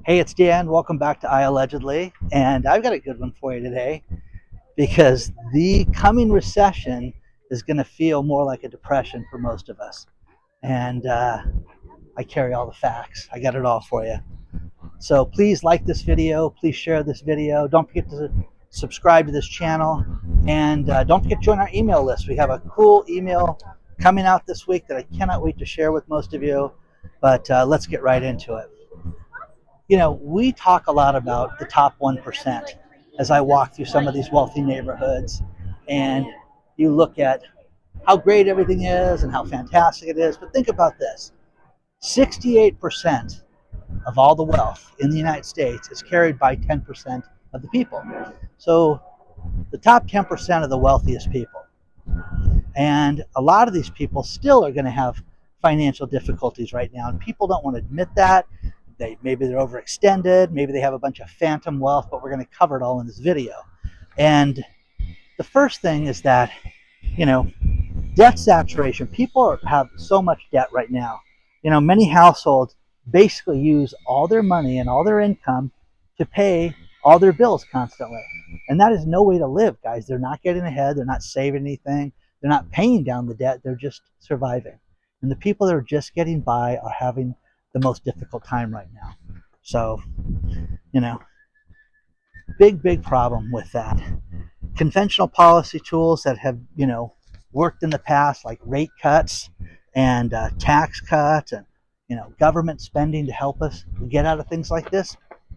Hey, it's Dan. Welcome back to iAllegedly. And I've got a good one for you today because the coming recession is going to feel more like a depression for most of us. And I carry all the facts. I got it all for you. So please like this video. Please share this video. Don't forget to subscribe to this channel. And don't forget to join our email list. We have a cool email coming out this week that I cannot wait to share with most of you. But let's get right into it. You know, we talk a lot about the top 1% as I walk through some of these wealthy neighborhoods, and you look at how great everything is and how fantastic it is. But think about this: 68% of all the wealth in the United States is carried by 10% of the people. So the top 10% of the wealthiest people. And a lot of these people still are going to have financial difficulties right now, and people don't want to admit that. Maybe they're overextended, maybe they have a bunch of phantom wealth, but we're going to cover it all in this video. And the first thing is that, you know, debt saturation. People have so much debt right now. You know, many households basically use all their money and all their income to pay all their bills constantly. And that is no way to live, guys. They're not getting ahead. They're not saving anything. They're not paying down the debt. They're just surviving. And the people that are just getting by are having the most difficult time right now. So, you know, big problem with that. Conventional policy tools that have, you know, worked in the past, like rate cuts and tax cuts and, you know, government spending to help us get out of things like this,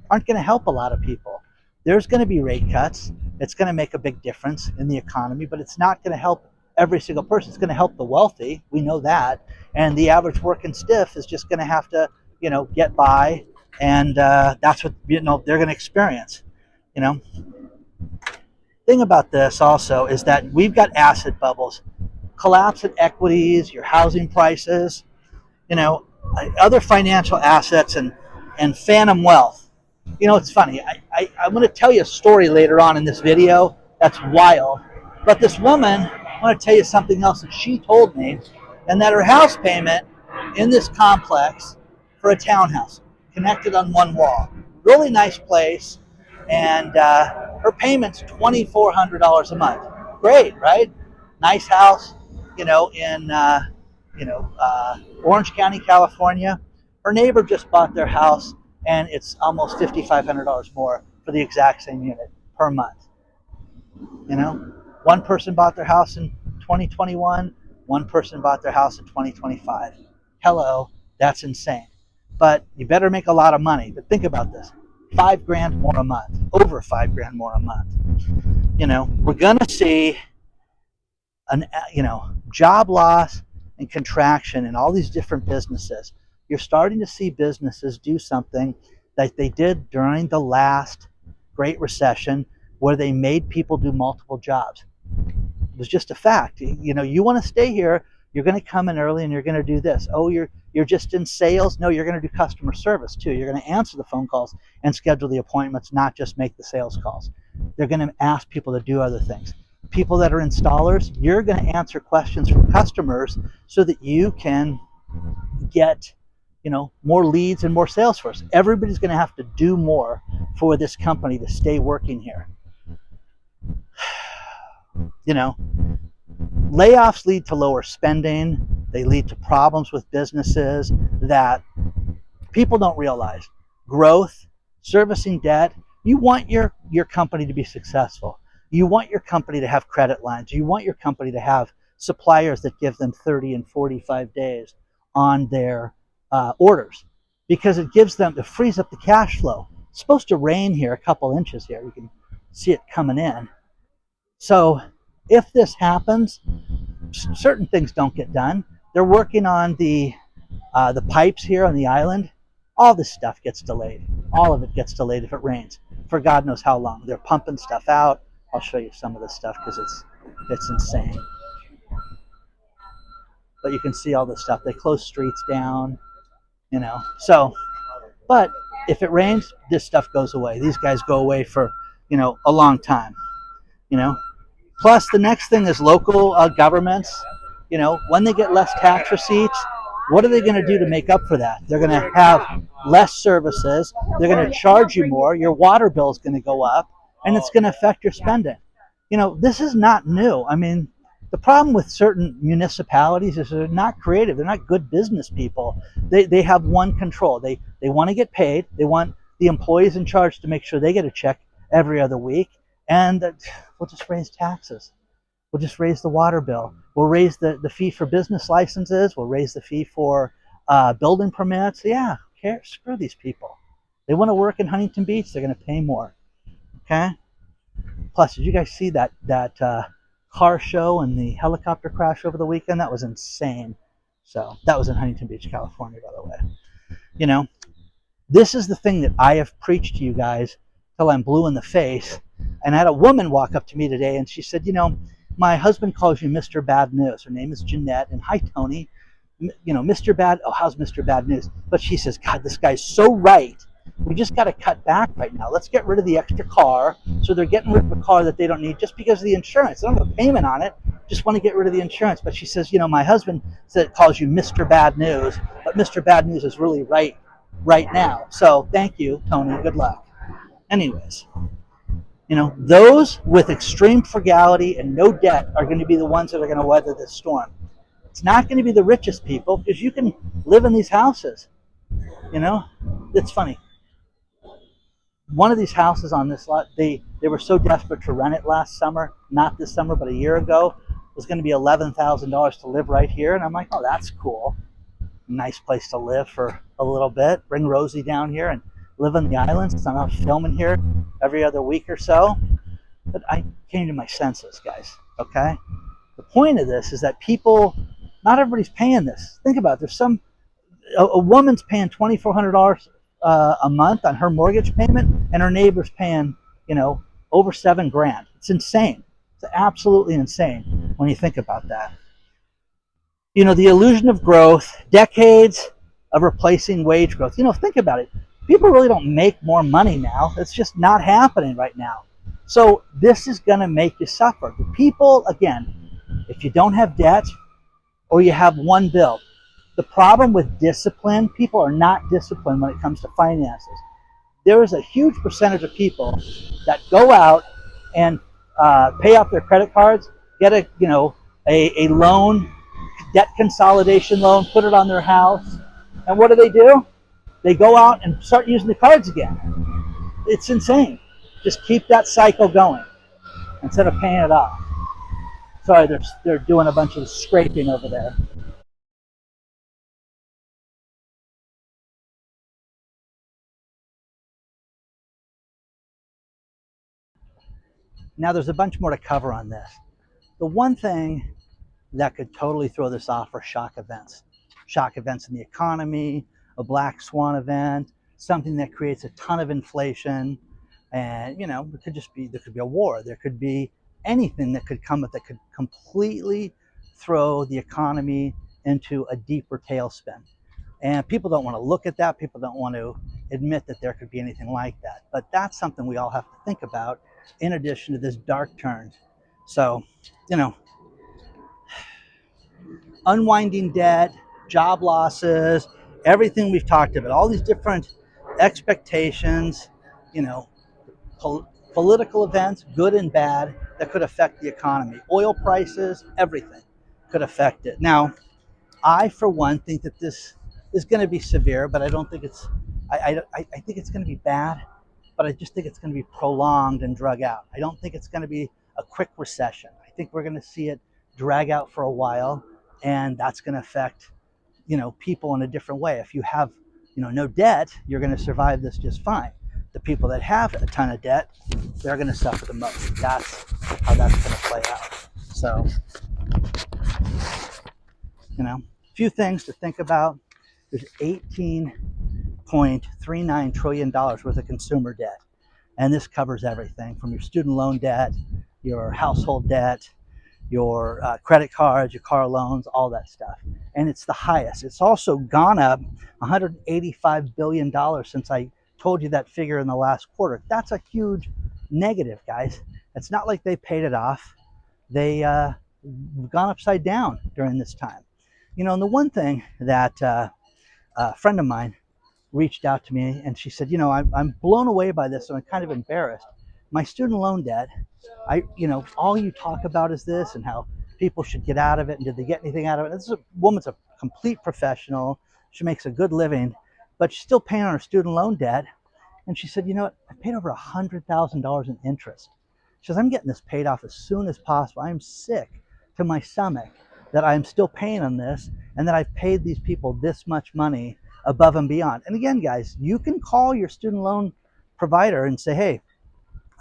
aren't going to help a lot of people. There's going to be rate cuts. It's going to make a big difference in the economy, but it's not going to help every single person. It's going to help the wealthy. We know that. And the average working stiff is just going to have to, you know, get by. And that's what, you know, they're going to experience. You know, thing about this also is that we've got asset bubbles, collapse in equities, your housing prices, you know, other financial assets and phantom wealth. You know, it's funny. I'm going to tell you a story later on in this video that's wild. But this woman, I want to tell you something else that she told me, and that her house payment in this complex for a townhouse connected on one wall, really nice place, and her payment's $2,400 a month. Great, right? Nice house, you know, in Orange County, California. Her neighbor just bought their house, and it's almost $5,500 more for the exact same unit per month. You know, one person bought their house in 2021, one person bought their house in 2025. Hello, that's insane. But you better make a lot of money. But think about this: $5,000 more a month, over $5,000 more a month. You know, we're gonna see job loss and contraction in all these different businesses. You're starting to see businesses do something that they did during the last Great Recession, where they made people do multiple jobs. It was just a fact. You know, you want to stay here, you're going to come in early and you're going to do this. Oh, you're just in sales? No, you're going to do customer service too. You're going to answer the phone calls and schedule the appointments, not just make the sales calls. They're going to ask people to do other things. People that are installers, you're going to answer questions from customers so that you can get, you know, more leads and more sales for us. Everybody's going to have to do more for this company to stay working here. You know, layoffs lead to lower spending. They lead to problems with businesses that people don't realize. Growth, servicing debt. You want your company to be successful. You want your company to have credit lines. You want your company to have suppliers that give them 30 and 45 days on their orders, because it gives them, it frees up the cash flow. It's supposed to rain here, a couple inches here. You can see it coming in. So if this happens, certain things don't get done. They're working on the pipes here on the island. All this stuff gets delayed. All of it gets delayed if it rains for God knows how long. They're pumping stuff out. I'll show you some of this stuff because it's insane. But you can see all this stuff. They close streets down, you know. So, but if it rains, this stuff goes away. These guys go away for, you know, a long time, you know. Plus, the next thing is local governments. You know, when they get less tax receipts, What are they going to do to make up for that? They're going to have less services. They're going to charge you more. Your water bill is going to go up, and it's going to affect your spending. This is not new. I mean, the problem with certain municipalities is they're not creative. They're not good business people. They have one control. They want to get paid. They want the employees in charge to make sure they get a check every other week. And we'll just raise taxes. We'll just raise the water bill. We'll raise the fee for business licenses. We'll raise the fee for building permits. Yeah, screw these people. They want to work in Huntington Beach. They're going to pay more. Okay? Plus, did you guys see that car show and the helicopter crash over the weekend? That was insane. So that was in Huntington Beach, California, by the way. This is the thing that I have preached to you guys till I'm blue in the face. And I had a woman walk up to me today and she said, my husband calls you Mr. Bad News. Her name is Jeanette. And hi, Tony. Mr. Bad. Oh, how's Mr. Bad News? But she says, God, this guy's so right. We just got to cut back right now. Let's get rid of the extra car. So they're getting rid of a car that they don't need just because of the insurance. They don't have a payment on it. Just want to get rid of the insurance. But she says, my husband calls you Mr. Bad News. But Mr. Bad News is really right now. So thank you, Tony. Good luck. Anyways. Those with extreme frugality and no debt are going to be the ones that are going to weather this storm. It's not going to be the richest people because you can live in these houses. It's funny. One of these houses on this lot, they were so desperate to rent it last summer, not this summer, but a year ago, it was going to be $11,000 to live right here. And I'm like, oh, that's cool. Nice place to live for a little bit. Bring Rosie down here and live on the islands. So I'm out filming here every other week or so. But I came to my senses, guys. Okay? The point of this is that not everybody's paying this. Think about it. There's a woman's paying $2,400 a month on her mortgage payment, and her neighbor's paying, over $7,000. It's insane. It's absolutely insane when you think about that. The illusion of growth, decades of replacing wage growth. Think about it. People really don't make more money now. It's just not happening right now. So this is going to make you suffer. The people, again, if you don't have debt or you have one bill, the problem with discipline, people are not disciplined when it comes to finances. There is a huge percentage of people that go out and pay off their credit cards, get a loan, debt consolidation loan, put it on their house, and what do? They go out and start using the cards again. It's insane. Just keep that cycle going instead of paying it off. Sorry, they're doing a bunch of scraping over there. Now there's a bunch more to cover on this. The one thing that could totally throw this off are shock events. Shock events in the economy, a black swan event, something that creates a ton of inflation. And, it could just be, there could be a war. There could be anything that could come up that could completely throw the economy into a deeper tailspin. And people don't want to look at that. People don't want to admit that there could be anything like that. But that's something we all have to think about in addition to this dark turn. So, unwinding debt, job losses, everything we've talked about, all these different expectations, political events, good and bad, that could affect the economy. Oil prices, everything could affect it. Now, I, for one, think that this is going to be severe, but I don't think I think it's going to be bad, but I just think it's going to be prolonged and drug out. I don't think it's going to be a quick recession. I think we're going to see it drag out for a while, and that's going to affect, people in a different way. If you have, no debt, you're going to survive this just fine. The people that have a ton of debt, they're going to suffer the most. That's how that's going to play out. So, a few things to think about. There's $18.39 trillion worth of consumer debt. And this covers everything from your student loan debt, your household debt, your credit cards, your car loans, all that stuff. And it's the highest. It's also gone up $185 billion since I told you that figure in the last quarter. That's a huge negative, guys. It's not like they paid it off. They gone upside down during this time. And the one thing that a friend of mine reached out to me and she said, I'm blown away by this and I'm kind of embarrassed. My student loan debt, all you talk about is this and how people should get out of it and did they get anything out of it? This is a woman's a complete professional. She makes a good living, but she's still paying on her student loan debt. And she said, I paid over $100,000 in interest. She says, I'm getting this paid off as soon as possible. I'm sick to my stomach that I'm still paying on this and that I've paid these people this much money above and beyond. And again, guys, you can call your student loan provider and say, hey,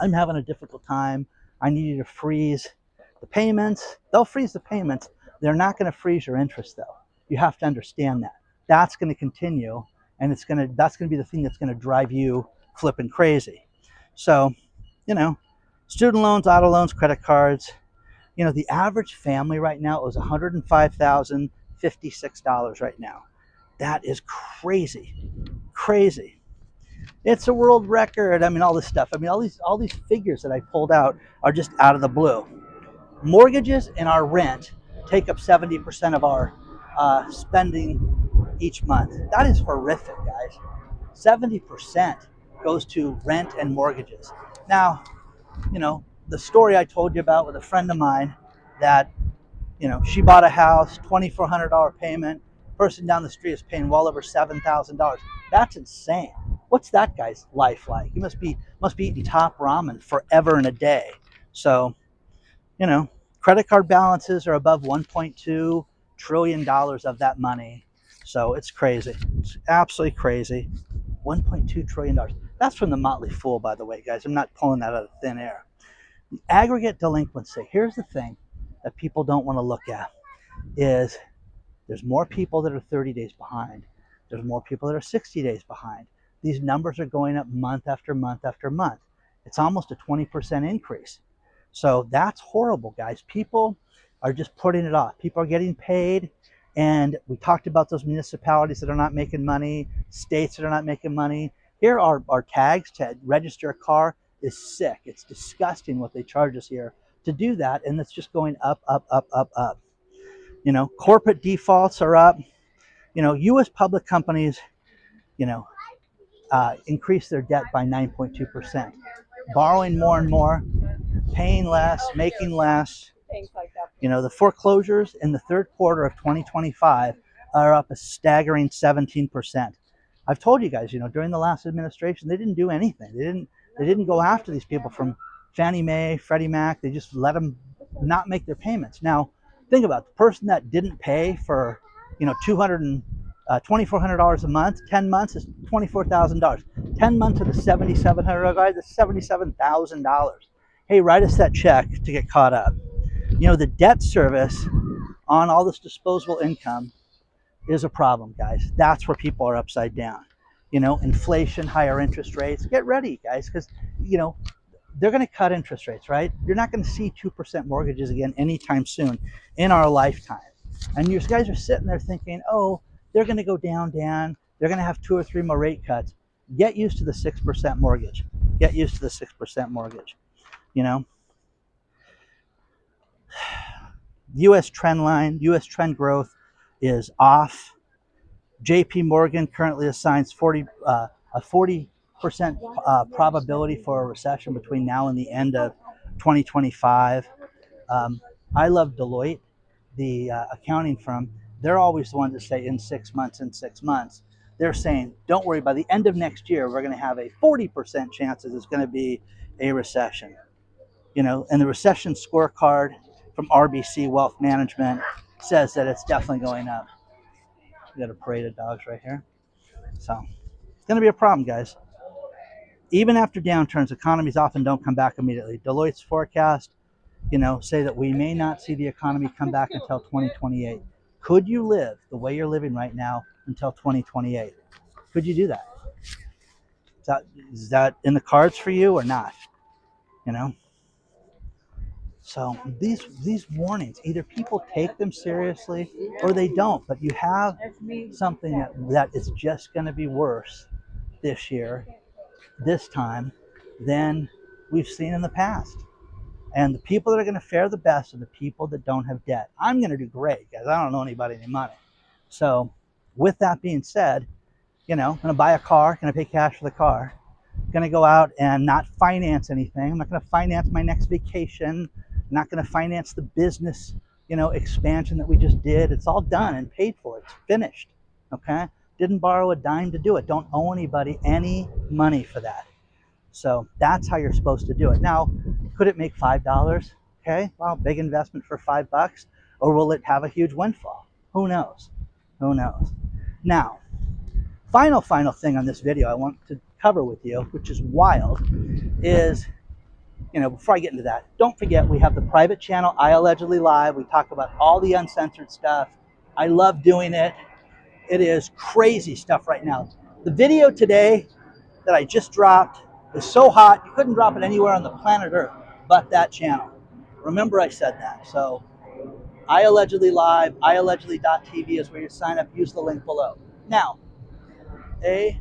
I'm having a difficult time. I need you to freeze the payments. They'll freeze the payments. They're not going to freeze your interest, though. You have to understand that. That's going to continue, and that's going to be the thing that's going to drive you flipping crazy. So, student loans, auto loans, credit cards. The average family right now is $105,056 right now. That is crazy, crazy. It's a world record. I mean, all this stuff. I mean, all these figures that I pulled out are just out of the blue. Mortgages and our rent take up 70% of our spending each month. That is horrific, guys. 70% goes to rent and mortgages. Now, the story I told you about with a friend of mine that, she bought a house, $2,400 payment. Person down the street is paying well over $7,000. That's insane. What's that guy's life like? He must be eating top ramen forever and a day. So, credit card balances are above $1.2 trillion of that money. So it's crazy. It's absolutely crazy. $1.2 trillion. That's from the Motley Fool, by the way, guys. I'm not pulling that out of thin air. The aggregate delinquency. Here's the thing that people don't want to look at is there's more people that are 30 days behind. There's more people that are 60 days behind. These numbers are going up month after month after month. It's almost a 20% increase. So that's horrible, guys. People are just putting it off. People are getting paid. And we talked about those municipalities that are not making money, states that are not making money. Here are our tags to register a car is sick. It's disgusting what they charge us here to do that. And it's just going up, up, up, up, up. Corporate defaults are up. U.S. public companies, increase their debt by 9.2%. Borrowing more and more, paying less, making less. The foreclosures in the third quarter of 2025 are up a staggering 17%. I've told you guys, during the last administration, they didn't do anything. They didn't go after these people from Fannie Mae, Freddie Mac. They just let them not make their payments. Now, think about it. The person that didn't pay for, $2,400 a month, 10 months is $24,000. 10 months of the $7,700 guy, that's $77,000. Hey, write us that check to get caught up. The debt service on all this disposable income is a problem, guys. That's where people are upside down. Inflation, higher interest rates. Get ready, guys, because, they're going to cut interest rates, right? You're not going to see 2% mortgages again anytime soon in our lifetime. And you guys are sitting there thinking, oh, they're going to go down. They're going to have 2 or 3 more rate cuts. Get used to the 6% mortgage. Get used to the 6% mortgage. U.S. trend line, U.S. trend growth is off. JP Morgan currently assigns a 40% probability for a recession between now and the end of 2025. I love Deloitte, the accounting firm. They're always the ones that say in 6 months, in 6 months. They're saying, don't worry, by the end of next year, we're going to have a 40% chance that it's going to be a recession. And the recession scorecard from RBC Wealth Management says that it's definitely going up. We got a parade of dogs right here. So it's going to be a problem, guys. Even after downturns, economies often don't come back immediately. Deloitte's forecast, say that we may not see the economy come back until 2028. Could you live the way you're living right now until 2028? Could you do that? Is that in the cards for you or not? So these warnings, either people take them seriously or they don't. But you have something that is just going to be worse this year, this time, than we've seen in the past. And the people that are going to fare the best are the people that don't have debt. I'm going to do great, guys. I don't owe anybody any money. So with that being said, I'm going to buy a car, going to pay cash for the car, going to go out and not finance anything. I'm not going to finance my next vacation. I'm not going to finance the business, expansion that we just did. It's all done and paid for. It's finished. Okay. Didn't borrow a dime to do it. Don't owe anybody any money for that. So that's how you're supposed to do it. Now, could it make $5? Okay. Well, big investment for $5, or will it have a huge windfall? Who knows? Who knows? Now, final thing on this video I want to cover with you, which is wild, is, before I get into that, don't forget we have the private channel, iAllegedly Live. We talk about all the uncensored stuff. I love doing it. It is crazy stuff right now. The video today that I just dropped is so hot, you couldn't drop it anywhere on the planet Earth but that channel. Remember I said that. So iAllegedly Live, iAllegedly.tv is where you sign up. Use the link below. Now, a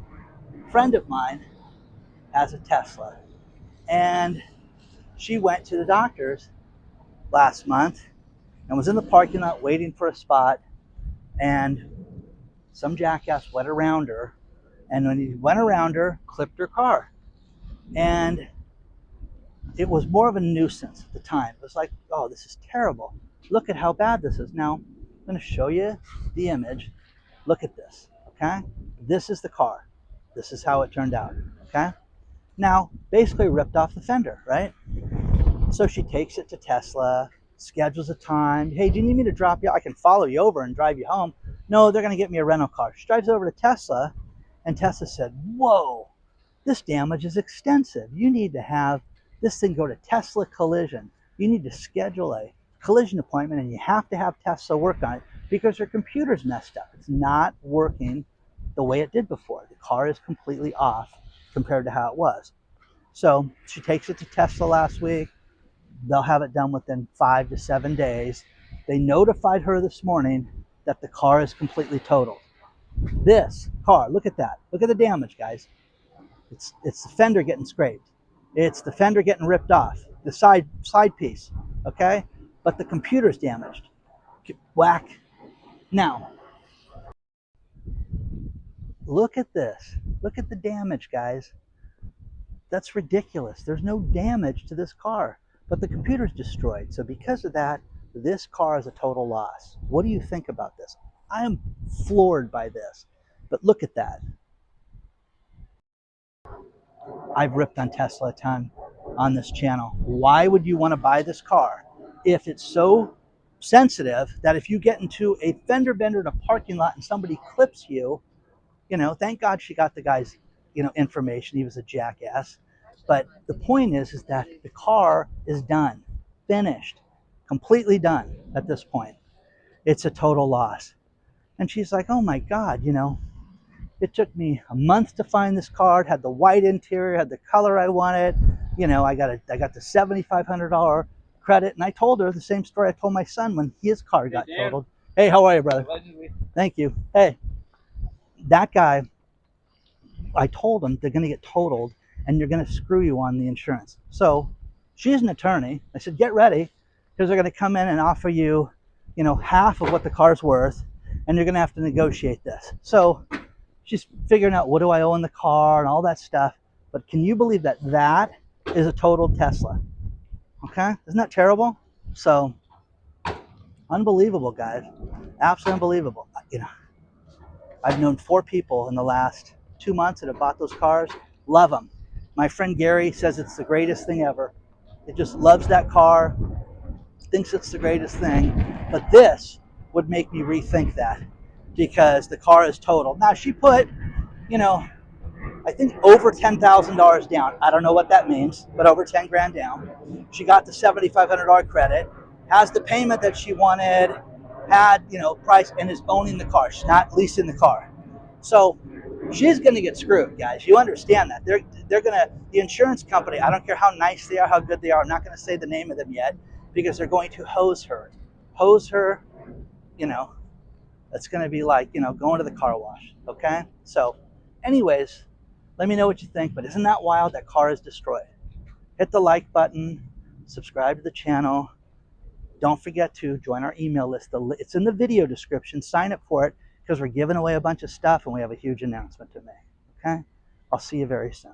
friend of mine has a Tesla, and she went to the doctor's last month and was in the parking lot waiting for a spot, and some jackass went around her, and when he went around her, clipped her car. And it was more of a nuisance at the time. It was like, oh, this is terrible. Look at how bad this is. Now, I'm going to show you the image. Look at this, okay? This is the car. This is how it turned out, okay? Now, basically ripped off the fender, right? So she takes it to Tesla, schedules a time. Hey, do you need me to drop you? I can follow you over and drive you home. No, they're going to get me a rental car. She drives over to Tesla, and Tesla said, whoa, this damage is extensive. You need to have this thing go to Tesla Collision. You need to schedule a collision appointment, and you have to have Tesla work on it because her computer's messed up. It's not working the way it did before. The car is completely off compared to how it was. So she takes it to Tesla last week. They'll have it done within 5 to 7 days. They notified her this morning that the car is completely totaled. This car, look at that. Look at the damage, guys. It's the fender getting scraped. It's the fender getting ripped off. The side piece, okay? But the computer's damaged. Whack. Now, look at this. Look at the damage, guys. That's ridiculous. There's no damage to this car, but the computer's destroyed. So because of that, this car is a total loss. What do you think about this? I am floored by this. But look at that. I've ripped on Tesla a ton on this channel. Why would you want to buy this car if it's so sensitive that if you get into a fender bender in a parking lot and somebody clips you, thank God she got the guy's, information. He was a jackass. But the point is that the car is done, finished, completely done at this point. It's a total loss. And she's like, oh my God, it took me a month to find this car. It had the white interior, had the color I wanted. I got the $7,500 credit. And I told her the same story I told my son when his car got totaled. Hey, how are you, brother? Allegedly. Thank you. Hey, that guy, I told him they're going to get totaled and you're going to screw you on the insurance. So she's an attorney. I said, get ready, because they're going to come in and offer you, half of what the car's worth, and you're going to have to negotiate this. So she's figuring out, what do I owe in the car and all that stuff. But can you believe that that is a totaled Tesla? Okay, isn't that terrible? So unbelievable, guys. Absolutely unbelievable. I've known 4 people in the last 2 months that have bought those cars. Love them. My friend Gary says it's the greatest thing ever. It just loves that car, thinks it's the greatest thing. But this would make me rethink that, because the car is totaled. Now, she put, I think over $10,000 down. I don't know what that means, but over 10 grand down. She got the $7,500 credit, has the payment that she wanted, had, price, and is owning the car. She's not leasing the car. So she's going to get screwed, guys. You understand that. They're going to, the insurance company, I don't care how nice they are, how good they are, I'm not going to say the name of them yet, because they're going to hose her. Hose her, it's going to be like, going to the car wash, okay? So anyways, let me know what you think, but isn't that wild? That car is destroyed. Hit the like button, subscribe to the channel. Don't forget to join our email list. It's in the video description. Sign up for it. because we're giving away a bunch of stuff and we have a huge announcement to make. Okay? I'll see you very soon.